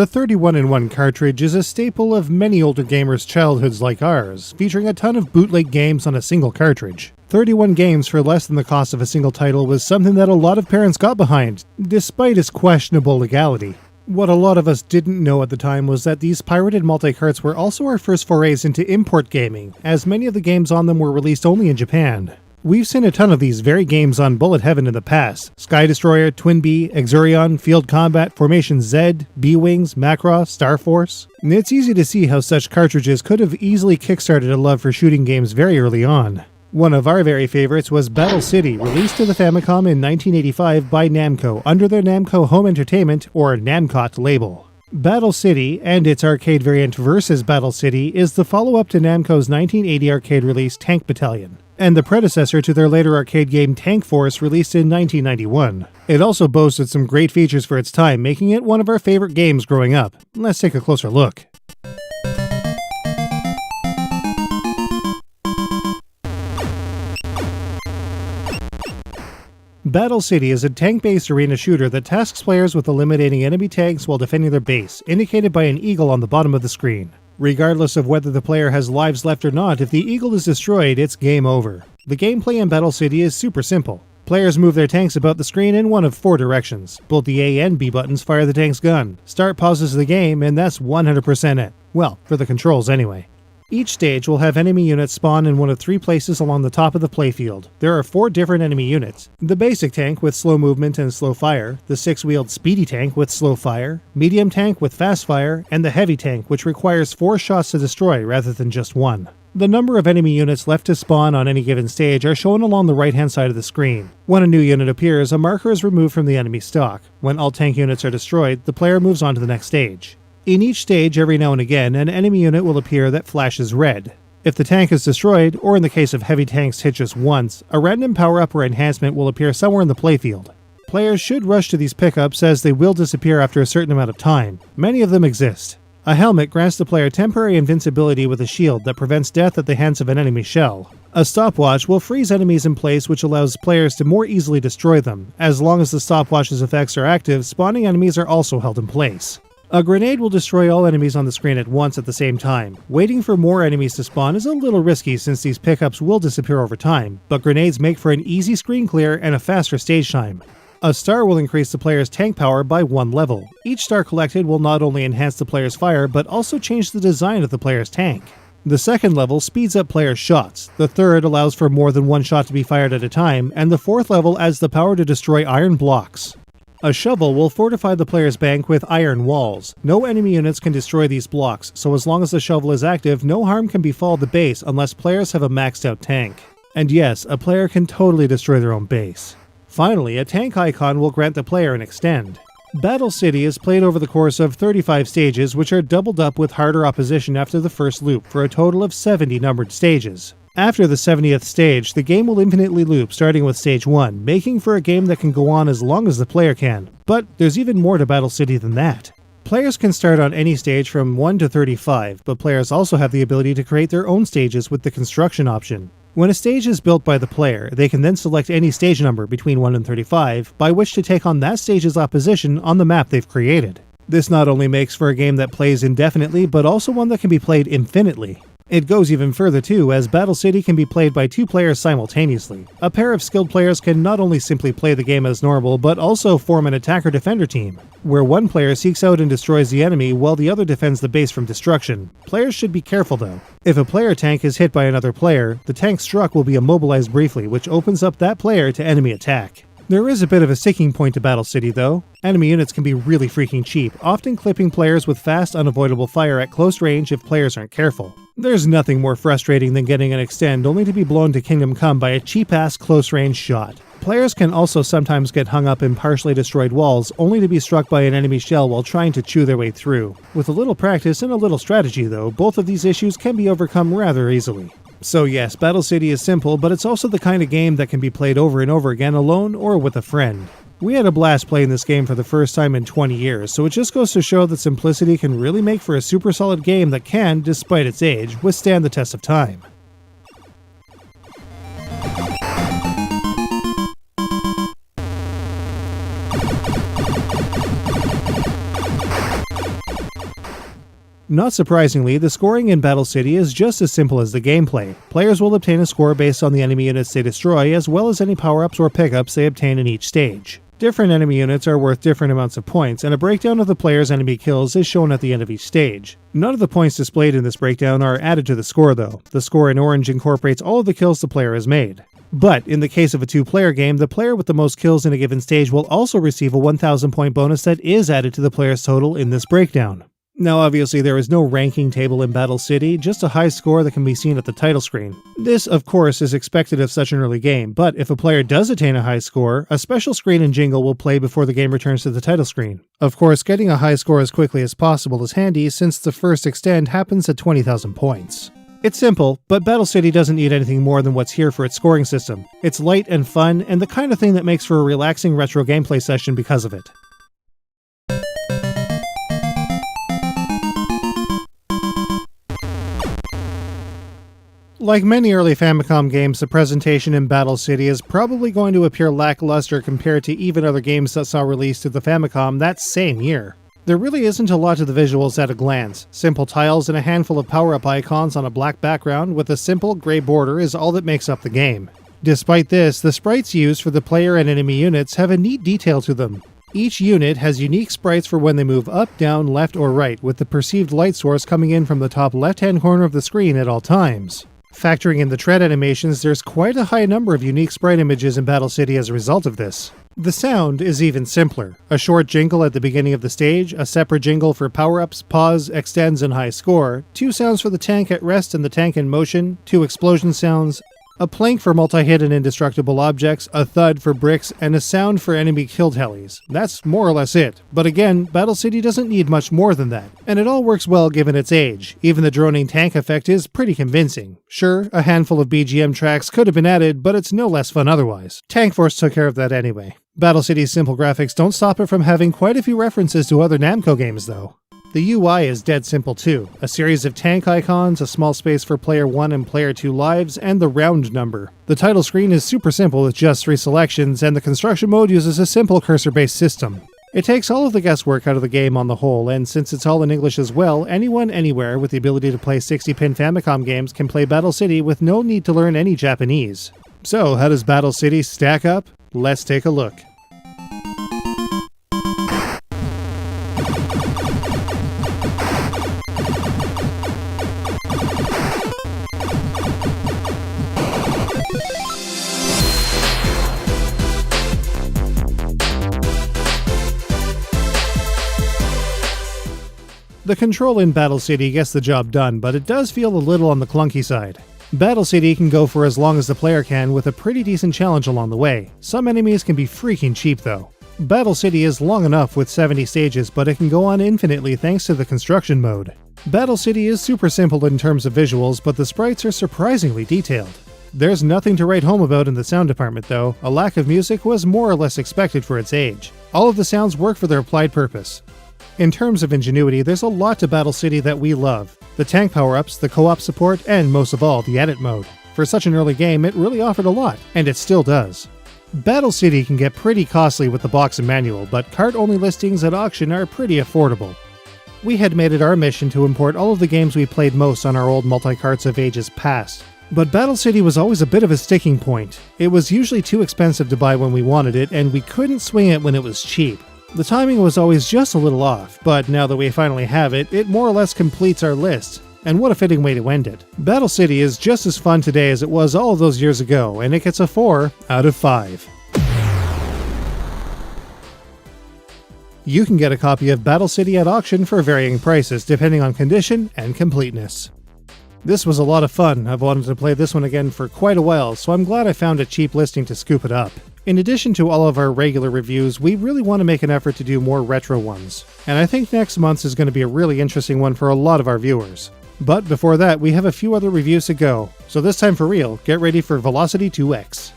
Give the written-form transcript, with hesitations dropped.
The 31-in-1 cartridge is a staple of many older gamers' childhoods like ours, featuring a ton of bootleg games on a single cartridge. 31 games for less than the cost of a single title was something that a lot of parents got behind, despite its questionable legality. What a lot of us didn't know at the time was that these pirated multi-carts were also our first forays into import gaming, as many of the games on them were released only in Japan. We've seen a ton of these very games on Bullet Heaven in the past: Sky Destroyer, Twin Bee, Exurion, Field Combat, Formation Z, B-Wings, Macross, Star Force. And it's easy to see how such cartridges could have easily kickstarted a love for shooting games very early on. One of our very favorites was Battle City, released to the Famicom in 1985 by Namco under their Namco Home Entertainment, or Namcot, label. Battle City, and its arcade variant Versus Battle City, is the follow-up to Namco's 1980 arcade release Tank Battalion, and the predecessor to their later arcade game Tank Force, released in 1991. It also boasted some great features for its time, making it one of our favorite games growing up. Let's take a closer look. Battle City is a tank-based arena shooter that tasks players with eliminating enemy tanks while defending their base, indicated by an eagle on the bottom of the screen. Regardless of whether the player has lives left or not, if the eagle is destroyed, it's game over. The gameplay in Battle City is super simple. Players move their tanks about the screen in one of 4 directions. Both the A and B buttons fire the tank's gun. Start pauses the game, and that's 100% it. Well, for the controls anyway. Each stage will have enemy units spawn in one of 3 places along the top of the playfield. There are 4 different enemy units: the basic tank with slow movement and slow fire, the 6-wheeled speedy tank with slow fire, medium tank with fast fire, and the heavy tank, which requires 4 shots to destroy rather than just 1. The number of enemy units left to spawn on any given stage are shown along the right-hand side of the screen. When a new unit appears, a marker is removed from the enemy stock. When all tank units are destroyed, the player moves on to the next stage. In each stage, every now and again, an enemy unit will appear that flashes red. If the tank is destroyed, or in the case of heavy tanks hit just once, a random power-up or enhancement will appear somewhere in the playfield. Players should rush to these pickups as they will disappear after a certain amount of time. Many of them exist. A helmet grants the player temporary invincibility with a shield that prevents death at the hands of an enemy shell. A stopwatch will freeze enemies in place, which allows players to more easily destroy them. As long as the stopwatch's effects are active, spawning enemies are also held in place. A grenade will destroy all enemies on the screen at once at the same time. Waiting for more enemies to spawn is a little risky since these pickups will disappear over time, but grenades make for an easy screen clear and a faster stage time. A star will increase the player's tank power by 1 level. Each star collected will not only enhance the player's fire, but also change the design of the player's tank. The second level speeds up players' shots, the third allows for more than 1 shot to be fired at a time, and the fourth level adds the power to destroy iron blocks. A shovel will fortify the player's bank with iron walls. No enemy units can destroy these blocks, so as long as the shovel is active, no harm can befall the base unless players have a maxed out tank. And yes, a player can totally destroy their own base. Finally, a tank icon will grant the player an extend. Battle City is played over the course of 35 stages, which are doubled up with harder opposition after the first loop, for a total of 70 numbered stages. After the 70th stage, the game will infinitely loop, starting with stage 1, making for a game that can go on as long as the player can. But there's even more to Battle City than that. Players can start on any stage from 1 to 35, but players also have the ability to create their own stages with the construction option. When a stage is built by the player, they can then select any stage number between 1 and 35, by which to take on that stage's opposition on the map they've created. This not only makes for a game that plays indefinitely, but also one that can be played infinitely. It goes even further too, as Battle City can be played by 2 players simultaneously. A pair of skilled players can not only simply play the game as normal, but also form an attacker-defender team, where one player seeks out and destroys the enemy while the other defends the base from destruction. Players should be careful though. If a player tank is hit by another player, the tank struck will be immobilized briefly, which opens up that player to enemy attack. There is a bit of a sticking point to Battle City though. Enemy units can be really freaking cheap, often clipping players with fast, unavoidable fire at close range if players aren't careful. There's nothing more frustrating than getting an extend only to be blown to Kingdom Come by a cheap-ass close-range shot. Players can also sometimes get hung up in partially destroyed walls, only to be struck by an enemy shell while trying to chew their way through. With a little practice and a little strategy though, both of these issues can be overcome rather easily. So yes, Battle City is simple, but it's also the kind of game that can be played over and over again alone or with a friend. We had a blast playing this game for the first time in 20 years, so it just goes to show that simplicity can really make for a super solid game that can, despite its age, withstand the test of time. Not surprisingly, the scoring in Battle City is just as simple as the gameplay. Players will obtain a score based on the enemy units they destroy, as well as any power-ups or pickups they obtain in each stage. Different enemy units are worth different amounts of points, and a breakdown of the player's enemy kills is shown at the end of each stage. None of the points displayed in this breakdown are added to the score though. The score in orange incorporates all of the kills the player has made. But in the case of a two-player game, the player with the most kills in a given stage will also receive a 1,000 point bonus that is added to the player's total in this breakdown. Now obviously there is no ranking table in Battle City, just a high score that can be seen at the title screen. This of course is expected of such an early game, but if a player does attain a high score, a special screen and jingle will play before the game returns to the title screen. Of course, getting a high score as quickly as possible is handy since the first extend happens at 20,000 points. It's simple, but Battle City doesn't need anything more than what's here for its scoring system. It's light and fun, and the kind of thing that makes for a relaxing retro gameplay session because of it. Like many early Famicom games, the presentation in Battle City is probably going to appear lackluster compared to even other games that saw release to the Famicom that same year. There really isn't a lot to the visuals at a glance. Simple tiles and a handful of power-up icons on a black background with a simple gray border is all that makes up the game. Despite this, the sprites used for the player and enemy units have a neat detail to them. Each unit has unique sprites for when they move up, down, left, or right, with the perceived light source coming in from the top left-hand corner of the screen at all times. Factoring in the tread animations, there's quite a high number of unique sprite images in Battle City as a result of this. The sound is even simpler. A short jingle at the beginning of the stage, a separate jingle for power-ups, pause, extends, and high score, 2 sounds for the tank at rest and the tank in motion, 2 explosion sounds, a plank for multi-hit and indestructible objects, a thud for bricks, and a sound for enemy kill tallies. That's more or less it. But again, Battle City doesn't need much more than that. And it all works well given its age. Even the droning tank effect is pretty convincing. Sure, a handful of BGM tracks could have been added, but it's no less fun otherwise. Tank Force took care of that anyway. Battle City's simple graphics don't stop it from having quite a few references to other Namco games though. The UI is dead simple too. A series of tank icons, a small space for player 1 and player 2 lives, and the round number. The title screen is super simple with just 3 selections, and the construction mode uses a simple cursor-based system. It takes all of the guesswork out of the game on the whole, and since it's all in English as well, anyone anywhere with the ability to play 60-pin Famicom games can play Battle City with no need to learn any Japanese. So, how does Battle City stack up? Let's take a look. The control in Battle City gets the job done, but it does feel a little on the clunky side. Battle City can go for as long as the player can with a pretty decent challenge along the way. Some enemies can be freaking cheap though. Battle City is long enough with 70 stages, but it can go on infinitely thanks to the construction mode. Battle City is super simple in terms of visuals, but the sprites are surprisingly detailed. There's nothing to write home about in the sound department though. A lack of music was more or less expected for its age. All of the sounds work for their applied purpose. In terms of ingenuity, there's a lot to Battle City that we love. The tank power-ups, the co-op support, and most of all, the edit mode. For such an early game, it really offered a lot, and it still does. Battle City can get pretty costly with the box and manual, but cart-only listings at auction are pretty affordable. We had made it our mission to import all of the games we played most on our old multi-carts of ages past. But Battle City was always a bit of a sticking point. It was usually too expensive to buy when we wanted it, and we couldn't swing it when it was cheap. The timing was always just a little off, but now that we finally have it, it more or less completes our list. And what a fitting way to end it. Battle City is just as fun today as it was all of those years ago, and it gets a 4 out of 5. You can get a copy of Battle City at auction for varying prices depending on condition and completeness. This was a lot of fun. I've wanted to play this one again for quite a while, so I'm glad I found a cheap listing to scoop it up. In addition to all of our regular reviews, we really want to make an effort to do more retro ones. And I think next month's is going to be a really interesting one for a lot of our viewers. But before that, we have a few other reviews to go. So this time for real, get ready for Velocity 2X.